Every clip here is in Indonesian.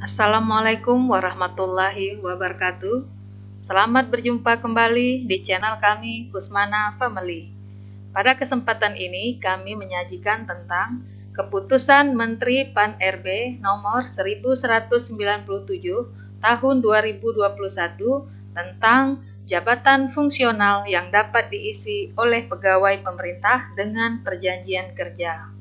Assalamualaikum warahmatullahi wabarakatuh. Selamat berjumpa kembali di channel kami Kusmana Family. Pada kesempatan ini kami menyajikan tentang Keputusan Menteri Pan-RB nomor 1197 tahun 2021 tentang jabatan fungsional yang dapat diisi oleh pegawai pemerintah dengan perjanjian kerja.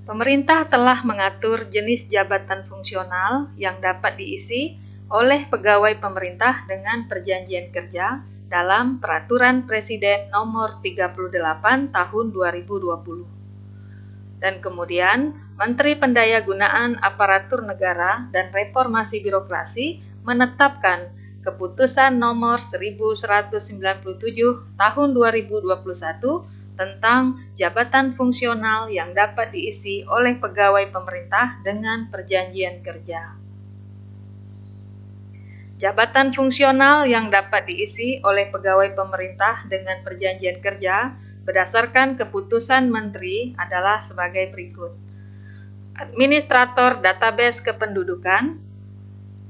Pemerintah telah mengatur jenis jabatan fungsional yang dapat diisi oleh pegawai pemerintah dengan perjanjian kerja dalam Peraturan Presiden Nomor 38 Tahun 2020. Dan kemudian, Menteri Pendayagunaan Aparatur Negara dan Reformasi Birokrasi menetapkan Keputusan Nomor 1197 Tahun 2021 tentang jabatan fungsional yang dapat diisi oleh pegawai pemerintah dengan perjanjian kerja. Jabatan fungsional yang dapat diisi oleh pegawai pemerintah dengan perjanjian kerja berdasarkan keputusan Menteri adalah sebagai berikut: Administrator Database Kependudukan,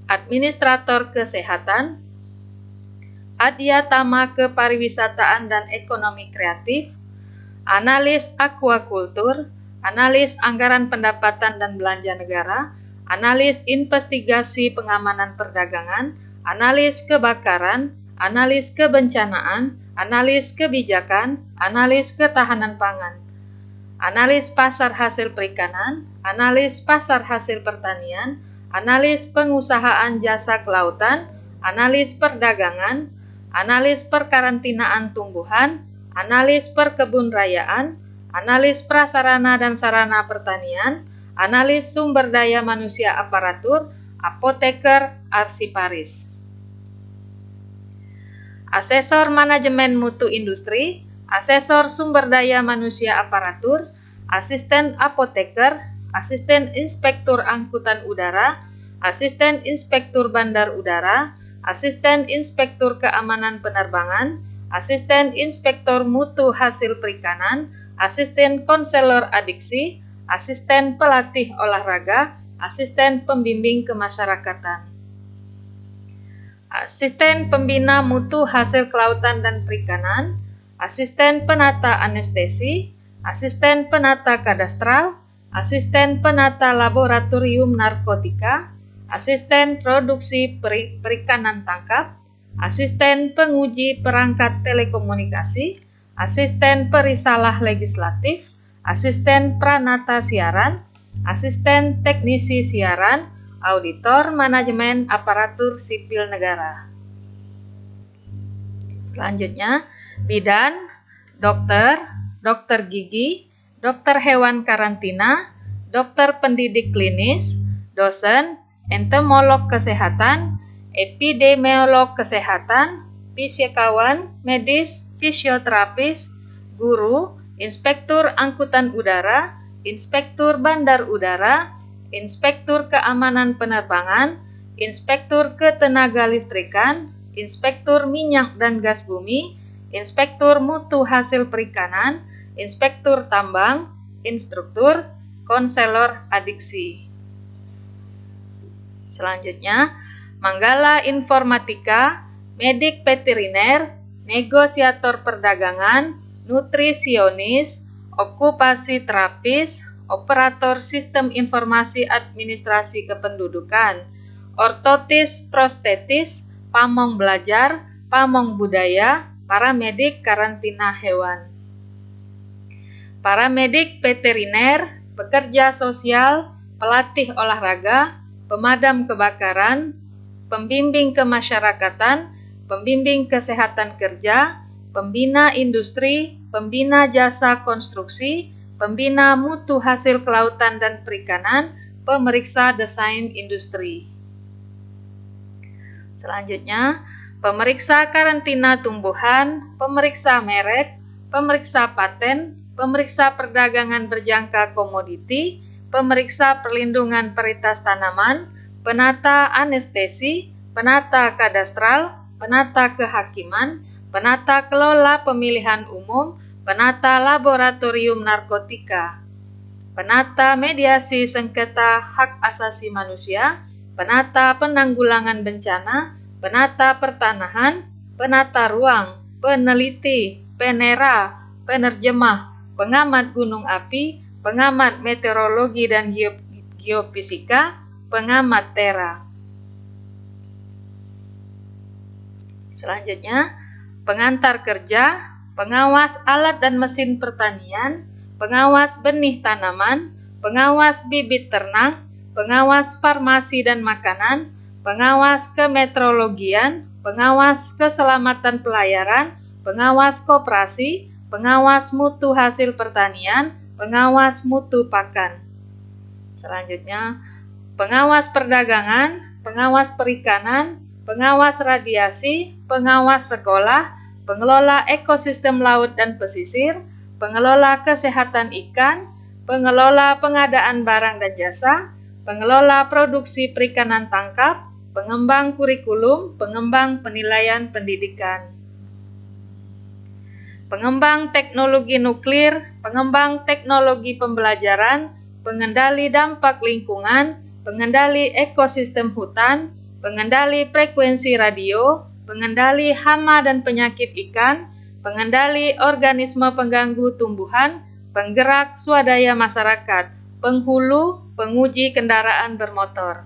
Administrator Kesehatan, Adyatama Kepariwisataan dan Ekonomi Kreatif, Analis Aquakultur, Analis Anggaran Pendapatan dan Belanja Negara, Analis Investigasi Pengamanan Perdagangan, Analis Kebakaran, Analis Kebencanaan, Analis Kebijakan, Analis Ketahanan Pangan, Analis Pasar Hasil Perikanan, Analis Pasar Hasil Pertanian, Analis Pengusahaan Jasa Kelautan, Analis Perdagangan, Analis Perkarantinaan Tumbuhan, Analis Perkebun-rayaan, Analis Prasarana dan Sarana Pertanian, Analis Sumber Daya Manusia Aparatur, Apoteker, Arsiparis. Asesor Manajemen Mutu Industri, Asesor Sumber Daya Manusia Aparatur, Asisten Apoteker, Asisten Inspektur Angkutan Udara, Asisten Inspektur Bandar Udara, Asisten Inspektur Keamanan Penerbangan, Asisten Inspektur Mutu Hasil Perikanan, Asisten Konselor Adiksi, Asisten Pelatih Olahraga, Asisten Pembimbing Kemasyarakatan, Asisten Pembina Mutu Hasil Kelautan dan Perikanan, Asisten Penata Anestesi, Asisten Penata Kadastral, Asisten Penata Laboratorium Narkotika, Asisten Produksi Perikanan Tangkap, Asisten Penguji Perangkat Telekomunikasi, Asisten Perisalah Legislatif, Asisten Pranata Siaran, Asisten Teknisi Siaran, Auditor Manajemen Aparatur Sipil Negara. Selanjutnya, bidan, dokter, dokter gigi, dokter hewan karantina, dokter pendidik klinis, dosen, entomolog kesehatan, epidemiolog kesehatan, fisikawan, medis, fisioterapis, guru, inspektur angkutan udara, inspektur bandar udara, inspektur keamanan penerbangan, inspektur ketenaga listrikan, inspektur minyak dan gas bumi, inspektur mutu hasil perikanan, inspektur tambang, instruktur, konselor adiksi. Selanjutnya, Manggala Informatika, medik veteriner, negosiator perdagangan, nutrisionis, okupasi terapis, operator sistem informasi administrasi kependudukan, ortotis prostetis, pamong belajar, pamong budaya, paramedik karantina hewan. Paramedik veteriner, pekerja sosial, pelatih olahraga, pemadam kebakaran, pembimbing kemasyarakatan, pembimbing kesehatan kerja, pembina industri, pembina jasa konstruksi, pembina mutu hasil kelautan dan perikanan, pemeriksa desain industri. Selanjutnya, pemeriksa karantina tumbuhan, pemeriksa merek, pemeriksa paten, pemeriksa perdagangan berjangka komoditi, pemeriksa perlindungan varietas tanaman, penata anestesi, penata kadastral, penata kehakiman, penata kelola pemilihan umum, penata laboratorium narkotika, penata mediasi sengketa hak asasi manusia, penata penanggulangan bencana, penata pertanahan, penata ruang, peneliti, penera, penerjemah, pengamat gunung api, pengamat meteorologi dan geofisika, pengamat tera. Selanjutnya, pengantar kerja, pengawas alat dan mesin pertanian, pengawas benih tanaman, pengawas bibit ternak, pengawas farmasi dan makanan, pengawas kemeteorologian, pengawas keselamatan pelayaran, pengawas koperasi, pengawas mutu hasil pertanian, pengawas mutu pakan. Selanjutnya, pengawas perdagangan, pengawas perikanan, pengawas radiasi, pengawas sekolah, pengelola ekosistem laut dan pesisir, pengelola kesehatan ikan, pengelola pengadaan barang dan jasa, pengelola produksi perikanan tangkap, pengembang kurikulum, pengembang penilaian pendidikan, pengembang teknologi nuklir, pengembang teknologi pembelajaran, pengendali dampak lingkungan, pengendali ekosistem hutan, pengendali frekuensi radio, pengendali hama dan penyakit ikan, pengendali organisme pengganggu tumbuhan, penggerak swadaya masyarakat, penghulu, penguji kendaraan bermotor,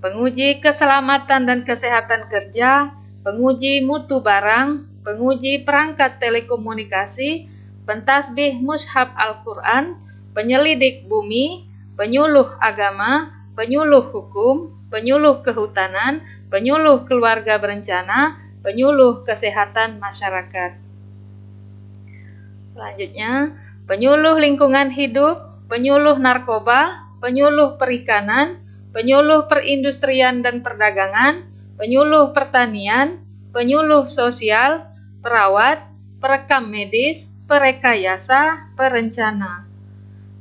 penguji keselamatan dan kesehatan kerja, penguji mutu barang, penguji perangkat telekomunikasi, pentasbih mushaf Al-Quran, penyelidik bumi, penyuluh agama, penyuluh hukum, penyuluh kehutanan, penyuluh keluarga berencana, penyuluh kesehatan masyarakat. Selanjutnya, penyuluh lingkungan hidup, penyuluh narkoba, penyuluh perikanan, penyuluh perindustrian dan perdagangan, penyuluh pertanian, penyuluh sosial, perawat, perekam medis, perekayasa, perencana,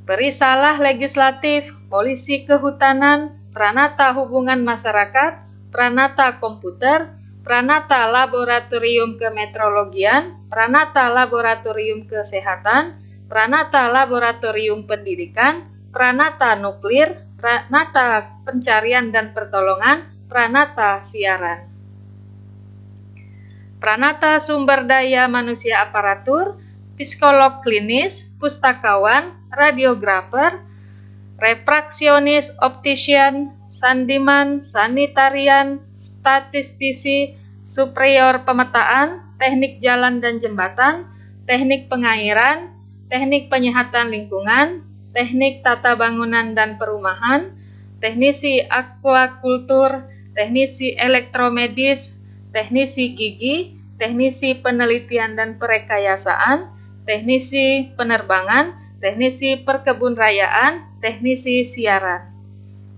perisalah legislatif, polisi kehutanan, pranata hubungan masyarakat, pranata komputer, pranata laboratorium kemeteorologian, pranata laboratorium kesehatan, pranata laboratorium pendidikan, pranata nuklir, pranata pencarian dan pertolongan, pranata siaran, pranata sumber daya manusia aparatur, psikolog klinis, pustakawan, radiografer, refraksionis, optician, sandiman, sanitarian, statistisi, superior pemetaan, teknik jalan dan jembatan, teknik pengairan, teknik penyihatan lingkungan, teknik tata bangunan dan perumahan, teknisi aquakultur, teknisi elektromedis, teknisi gigi, teknisi penelitian dan perekayasaan, teknisi penerbangan, teknisi perkebunrayaan, teknisi siaran.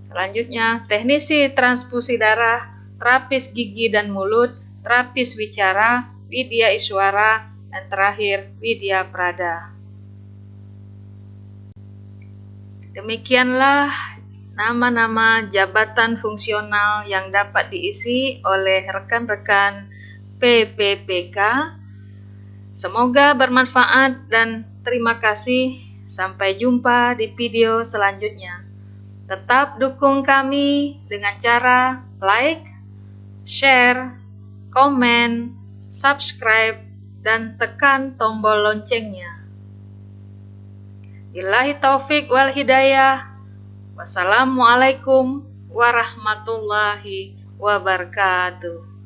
Selanjutnya, teknisi transfusi darah, terapis gigi dan mulut, terapis wicara, widya iswara, dan terakhir widya prada. Demikianlah nama-nama jabatan fungsional yang dapat diisi oleh rekan-rekan PPPK. Semoga bermanfaat dan terima kasih. Sampai jumpa di video selanjutnya. Tetap dukung kami dengan cara like, share, komen, subscribe, dan tekan tombol loncengnya. Billahi taufik wal hidayah. Wassalamualaikum warahmatullahi wabarakatuh.